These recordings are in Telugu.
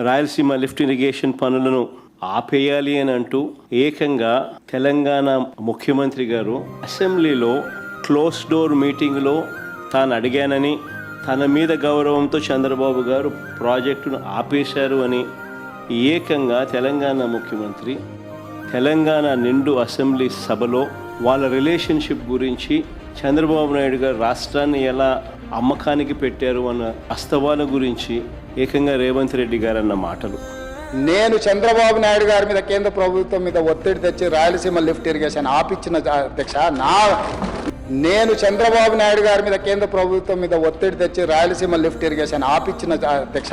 రాయలసీమ లిఫ్ట్ ఇరిగేషన్ పనులను ఆపేయాలి అని అంటూ ఏకంగా తెలంగాణ ముఖ్యమంత్రి గారు అసెంబ్లీలో క్లోజ్ డోర్ మీటింగ్లో తాను అడిగానని, తన మీద గౌరవంతో చంద్రబాబు గారు ప్రాజెక్టును ఆపేశారు అని ఏకంగా తెలంగాణ ముఖ్యమంత్రి తెలంగాణ నిండు అసెంబ్లీ సభలో వాళ్ళ రిలేషన్షిప్ గురించి, చంద్రబాబు నాయుడు గారు రాష్ట్రాన్ని ఎలా అమ్మకానికి పెట్టారు అన్న వాస్తవాల గురించి ఏకంగా రేవంత్ రెడ్డి గారు అన్న మాటలు. నేను చంద్రబాబు నాయుడు గారి మీద కేంద్ర ప్రభుత్వం మీద ఒత్తిడి తెచ్చి రాయలసీమ లిఫ్ట్ ఇరిగేషన్ ఆపిచ్చిన అధ్యక్ష నేను చంద్రబాబు నాయుడు గారి మీద కేంద్ర ప్రభుత్వం మీద ఒత్తిడి తెచ్చి రాయలసీమ లిఫ్ట్ ఇరిగేషన్ ఆపిచ్చిన అధ్యక్ష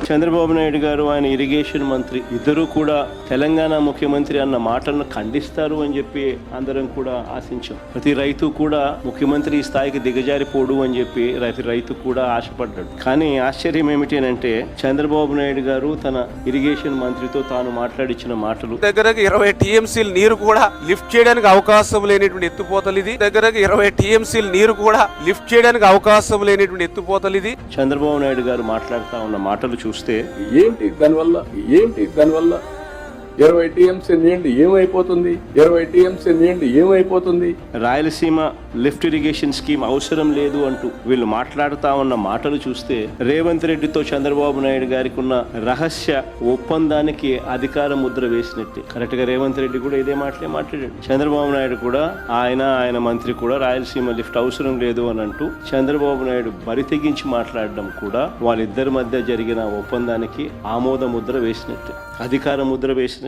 చంద్రబాబు నాయుడు గారు, ఆయన ఇరిగేషన్ మంత్రి ఇద్దరు కూడా తెలంగాణ ముఖ్యమంత్రి అన్న మాటలను ఖండిస్తారు అని చెప్పి అందరం కూడా ఆశించాం. ప్రతి రైతు కూడా ముఖ్యమంత్రి ఈ స్థాయికి దిగజారిపోడు అని చెప్పి ప్రతి రైతు కూడా ఆశపడ్డాడు. కానీ ఆశ్చర్యం ఏమిటి అంటే చంద్రబాబు నాయుడు గారు తన ఇరిగేషన్ మంత్రితో తాను మాట్లాడించిన మాటలు, దగ్గరకి 20 టీఎంసీల నీరు కూడా లిఫ్ట్ చేయడానికి అవకాశం లేనిటువంటి ఎత్తుపోతలు ఇది. దగ్గరకి 20 టీఎంసీల నీరు కూడా లిఫ్ట్ చేయడానికి అవకాశం లేనిటువంటి ఎత్తుపోతలు ఇది. చంద్రబాబు నాయుడు గారు మాట్లాడుతూ ఉన్న మాటలు చూస్తే ఏంటి దానివల్ల 20 టీఎంసీ నీళ్ళు ఏమైపోతుంది? 20 టీఎంసీ నీళ్ళు ఏమైపోతుంది? రాయలసీమ లిఫ్ట్ ఇరిగేషన్ స్కీమ్ అవసరం లేదు అంటూ వీళ్ళు మాట్లాడుతా ఉన్న మాటలు చూస్తే రేవంత్ రెడ్డితో చంద్రబాబు నాయుడు గారికి ఉన్న రహస్య ఒప్పందానికి అధికార ముద్ర వేసినట్టే. కరెక్ట్ గా రేవంత్ రెడ్డి కూడా ఇదే మాట్లాడాడు. చంద్రబాబు నాయుడు కూడా ఆయన మంత్రి కూడా రాయలసీమ లిఫ్ట్ అవసరం లేదు అని అంటూ చంద్రబాబు నాయుడు బరి తెగించి మాట్లాడడం కూడా వాళ్ళిద్దరి మధ్య జరిగిన ఒప్పందానికి ఆమోద ముద్ర వేసినట్టే, అధికార ముద్ర వేసినట్టే.